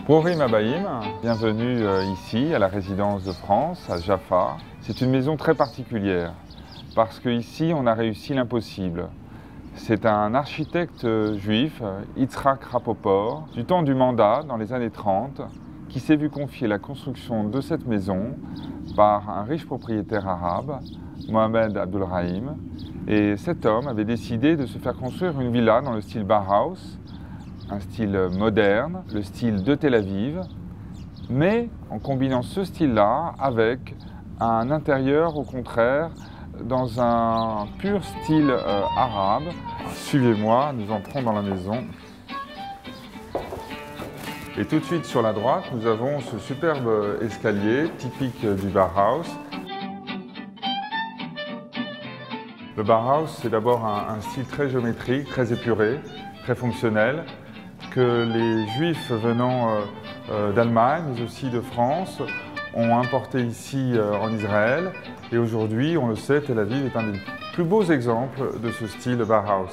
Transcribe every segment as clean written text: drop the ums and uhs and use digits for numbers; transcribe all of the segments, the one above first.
Brourim Abaïm, bienvenue ici à la résidence de France, à Jaffa. C'est une maison très particulière parce qu'ici on a réussi l'impossible. C'est un architecte juif, Yitzhak Rapoport, du temps du mandat, dans les années 30, qui s'est vu confier la construction de cette maison par un riche propriétaire arabe, Mohamed Abdulrahim. Et cet homme avait décidé de se faire construire une villa dans le style Bauhaus, un style moderne, le style de Tel Aviv, mais en combinant ce style-là avec un intérieur, au contraire, dans un pur style arabe. Suivez-moi, nous entrons dans la maison. Et tout de suite sur la droite, nous avons ce superbe escalier typique du Bauhaus. Le Bauhaus, c'est d'abord un style très géométrique, très épuré, très fonctionnel, que les Juifs venant d'Allemagne, mais aussi de France, ont importé ici en Israël. Et aujourd'hui, on le sait, Tel Aviv est un des plus beaux exemples de ce style Bauhaus.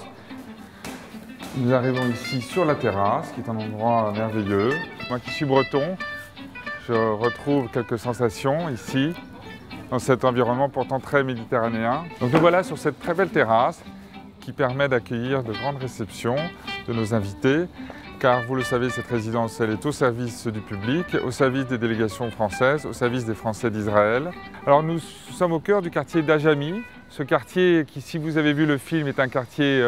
Nous arrivons ici sur la terrasse, qui est un endroit merveilleux. Moi qui suis breton, je retrouve quelques sensations ici, dans cet environnement pourtant très méditerranéen. Donc nous voilà sur cette très belle terrasse qui permet d'accueillir de grandes réceptions de nos invités, car vous le savez, cette résidence elle est au service du public, au service des délégations françaises, au service des Français d'Israël. Alors nous sommes au cœur du quartier d'Ajami, ce quartier qui, si vous avez vu le film, est un quartier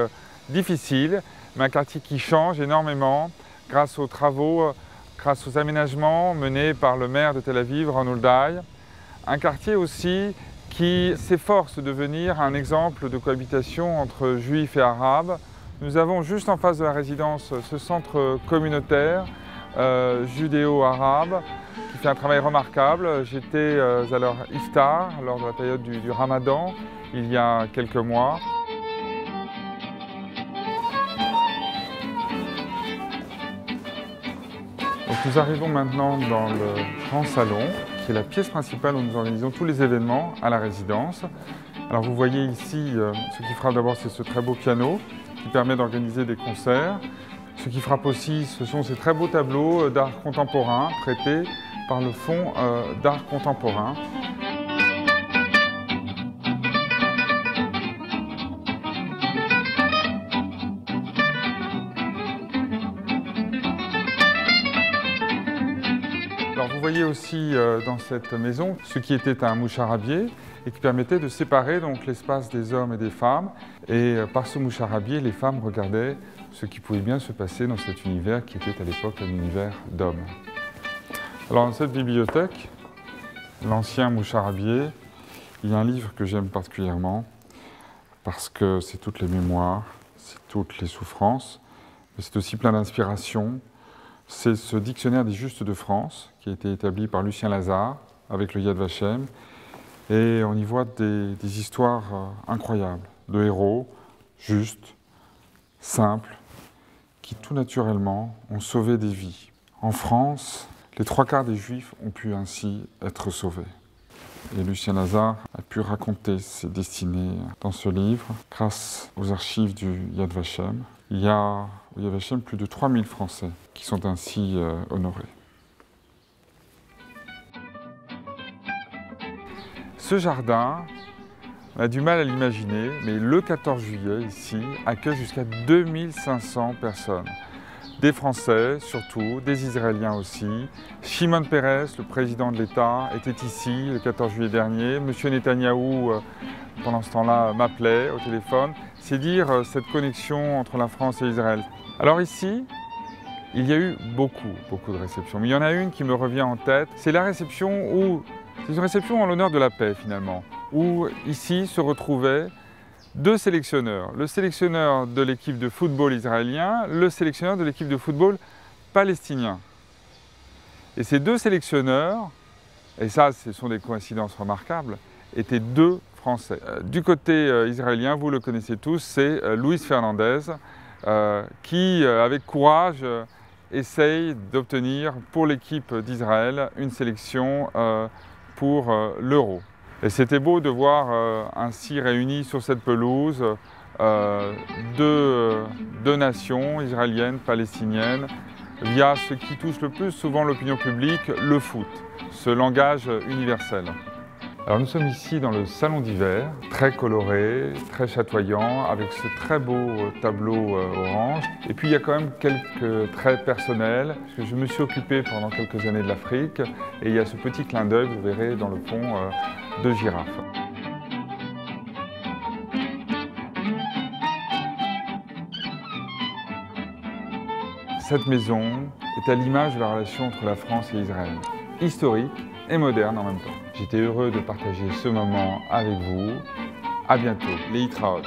difficile, mais un quartier qui change énormément grâce aux travaux, grâce aux aménagements menés par le maire de Tel Aviv, Ron Hulday. Un quartier aussi qui s'efforce de devenir un exemple de cohabitation entre juifs et arabes. Nous avons juste en face de la résidence ce centre communautaire judéo-arabe qui fait un travail remarquable. J'étais à leur iftar, lors de la période du Ramadan, il y a quelques mois. Donc nous arrivons maintenant dans le grand salon, qui est la pièce principale où nous organisons tous les événements à la résidence. Alors vous voyez ici, ce qui frappe d'abord, c'est ce très beau piano qui permet d'organiser des concerts. Ce qui frappe aussi, ce sont ces très beaux tableaux d'art contemporain traités par le Fonds d'art contemporain. Alors vous voyez aussi dans cette maison ce qui était un moucharabier et qui permettait de séparer donc l'espace des hommes et des femmes. Et par ce moucharabier, les femmes regardaient ce qui pouvait bien se passer dans cet univers qui était à l'époque un univers d'hommes. Alors dans cette bibliothèque, l'ancien moucharabier, il y a un livre que j'aime particulièrement parce que c'est toutes les mémoires, c'est toutes les souffrances, mais c'est aussi plein d'inspiration. C'est ce dictionnaire des Justes de France qui a été établi par Lucien Lazare avec le Yad Vashem. Et on y voit des histoires incroyables de héros, justes, simples, qui tout naturellement ont sauvé des vies. En France, les 3/4 des Juifs ont pu ainsi être sauvés. Et Lucien Lazare a pu raconter ses destinées dans ce livre grâce aux archives du Yad Vashem. Il y a au Yad Vashem plus de 3000 Français qui sont ainsi honorés. Ce jardin, on a du mal à l'imaginer, mais le 14 juillet, ici, accueille jusqu'à 2500 personnes. Des Français, surtout, des Israéliens aussi. Shimon Peres, le président de l'État, était ici le 14 juillet dernier. Monsieur Netanyahou, pendant ce temps-là, m'appelait au téléphone. C'est dire cette connexion entre la France et Israël. Alors ici, il y a eu beaucoup de réceptions. Mais il y en a une qui me revient en tête. C'est la réception où... C'est une réception en l'honneur de la paix, finalement, où ici se retrouvaient deux sélectionneurs. Le sélectionneur de l'équipe de football israélien, le sélectionneur de l'équipe de football palestinien. Et ces deux sélectionneurs, et ça, ce sont des coïncidences remarquables, étaient deux Français. Du côté israélien, vous le connaissez tous, c'est Luis Fernandez, qui, avec courage, essaye d'obtenir pour l'équipe d'Israël une sélection pour l'Euro. Et c'était beau de voir ainsi réunis sur cette pelouse deux nations, israéliennes, palestiniennes, via ce qui touche le plus souvent l'opinion publique, le foot, ce langage universel. Alors nous sommes ici dans le salon d'hiver, très coloré, très chatoyant, avec ce très beau tableau orange. Et puis il y a quand même quelques traits personnels, parce que je me suis occupé pendant quelques années de l'Afrique, et il y a ce petit clin d'œil, vous verrez dans le fond, de girafe. Cette maison est à l'image de la relation entre la France et Israël, historique et moderne en même temps. J'étais heureux de partager ce moment avec vous. À bientôt, les Hitraot.